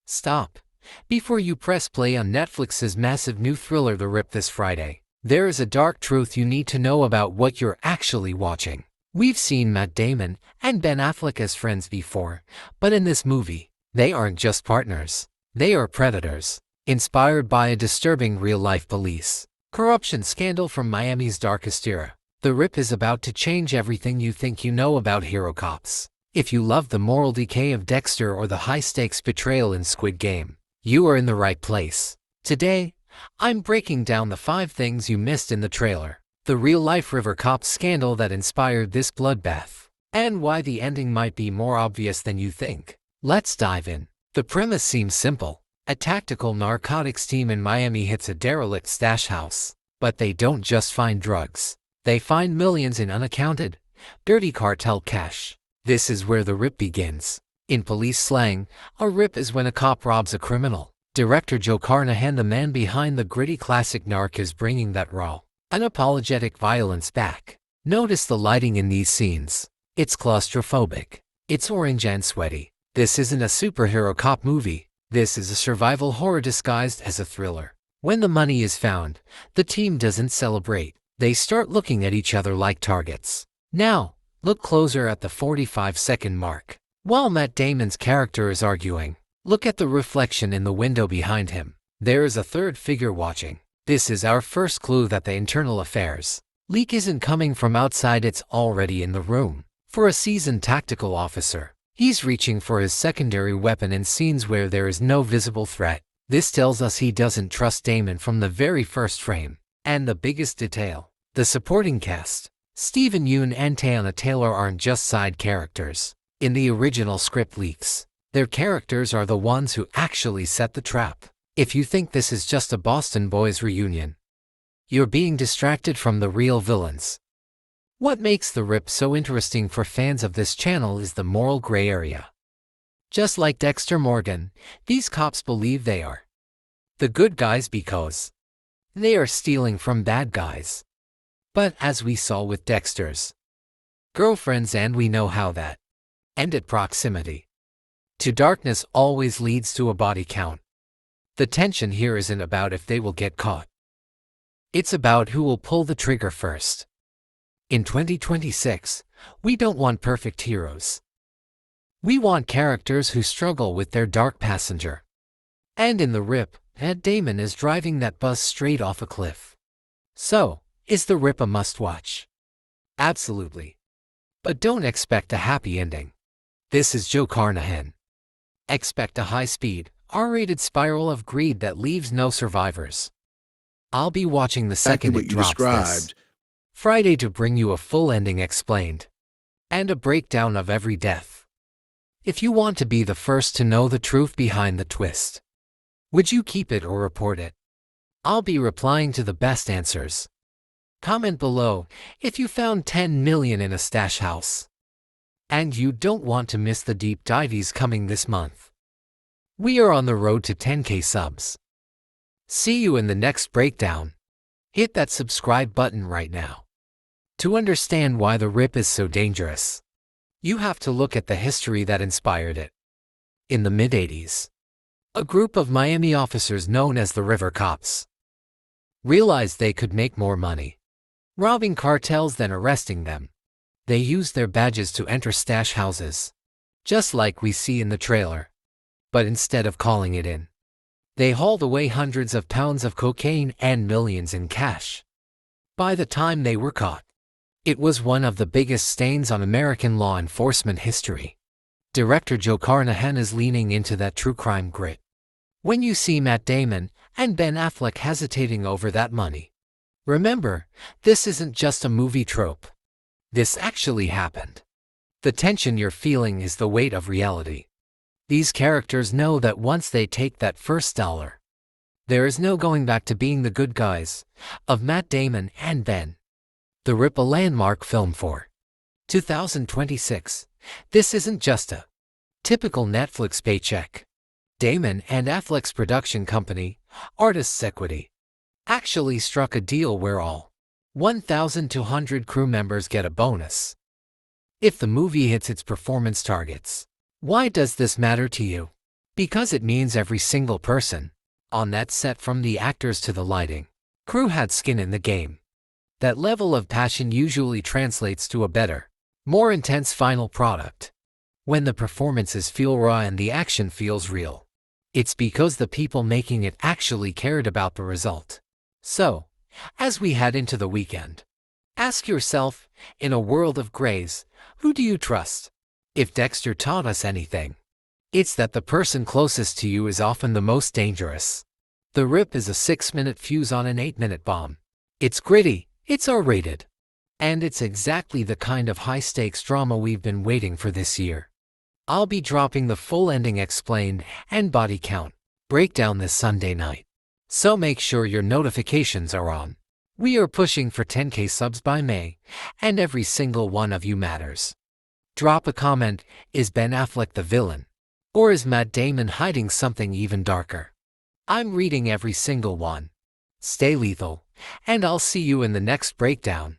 Stop. Before you press play on Netflix's massive new thriller The Rip this Friday, there is a dark truth you need to know about what you're actually watching. We've seen Matt Damon and Ben Affleck as friends before, but in this movie, they aren't just partners. They are predators, inspired by a disturbing real-life police corruption scandal from Miami's darkest era. The Rip is about to change everything you think you know about hero cops. If you love the moral decay of Dexter or the high-stakes betrayal in Squid Game, you are in the right place. Today, I'm breaking down the 5 things you missed in the trailer, the real-life River Cops scandal that inspired this bloodbath, and why the ending might be more obvious than you think. Let's dive in. The premise seems simple. A tactical narcotics team in Miami hits a derelict stash house. But they don't just find drugs. They find millions in unaccounted, dirty cartel cash. This is where the rip begins. In police slang, a rip is when a cop robs a criminal. Director Joe Carnahan, the man behind the gritty classic Narc, is bringing that raw, unapologetic violence back. Notice the lighting in these scenes. It's claustrophobic. It's orange and sweaty. This isn't a superhero cop movie. This is a survival horror disguised as a thriller. When the money is found, the team doesn't celebrate. They start looking at each other like targets. Now, look closer at the 45-second mark. While Matt Damon's character is arguing, look at the reflection in the window behind him. There is a third figure watching. This is our first clue that the internal affairs leak isn't coming from outside, it's already in the room. For a seasoned tactical officer, he's reaching for his secondary weapon in scenes where there is no visible threat. This tells us he doesn't trust Damon from the very first frame. And the biggest detail, the supporting cast. Stephen Yeun and Teyana Taylor aren't just side characters. In the original script leaks, their characters are the ones who actually set the trap. If you think this is just a Boston Boys reunion, you're being distracted from the real villains. What makes The Rip so interesting for fans of this channel is the moral gray area. Just like Dexter Morgan, these cops believe they are the good guys because they are stealing from bad guys. But as we saw with Dexter's girlfriends, and we know how that ended, proximity to darkness always leads to a body count. The tension here isn't about if they will get caught. It's about who will pull the trigger first. In 2026, we don't want perfect heroes. We want characters who struggle with their dark passenger. And in The Rip, Matt Damon is driving that bus straight off a cliff. So, is The Rip a must-watch? Absolutely. But don't expect a happy ending. This is Joe Carnahan. Expect a high-speed, R-rated spiral of greed that leaves no survivors. I'll be watching the second it drops this Friday to bring you a full ending explained and a breakdown of every death. If you want to be the first to know the truth behind the twist, would you keep it or report it? I'll be replying to the best answers. Comment below if you found 10 million in a stash house. And you don't want to miss the deep dives coming this month. We are on the road to 10K subs. See you in the next breakdown. Hit that subscribe button right now. To understand why The Rip is so dangerous, you have to look at the history that inspired it. In the mid-80s, a group of Miami officers known as the River Cops realized they could make more money robbing cartels than arresting them. They used their badges to enter stash houses, just like we see in the trailer. But instead of calling it in, they hauled away hundreds of pounds of cocaine and millions in cash. By the time they were caught, it was one of the biggest stains on American law enforcement history. Director Joe Carnahan is leaning into that true crime grit. When you see Matt Damon and Ben Affleck hesitating over that money, remember, this isn't just a movie trope. This actually happened. The tension you're feeling is the weight of reality. These characters know that once they take that first dollar, there is no going back to being the good guys. Of Matt Damon and Ben, The Rip, a landmark film for 2026. This isn't just a typical Netflix paycheck. Damon and Affleck's production company, Artists Equity, actually struck a deal where all 1,200 crew members get a bonus if the movie hits its performance targets. Why does this matter to you? Because it means every single person on that set, from the actors to the lighting crew, had skin in the game. That level of passion usually translates to a better, more intense final product. When the performances feel raw and the action feels real, it's because the people making it actually cared about the result. So, as we head into the weekend, ask yourself, in a world of grays, who do you trust? If Dexter taught us anything, it's that the person closest to you is often the most dangerous. The Rip is a 6-minute fuse on an 8-minute bomb. It's gritty, it's R-rated, and it's exactly the kind of high-stakes drama we've been waiting for this year. I'll be dropping the full ending explained and body count breakdown this Sunday night, so make sure your notifications are on. We are pushing for 10K subs by May, and every single one of you matters. Drop a comment: is Ben Affleck the villain? Or is Matt Damon hiding something even darker? I'm reading every single one. Stay lethal, and I'll see you in the next breakdown.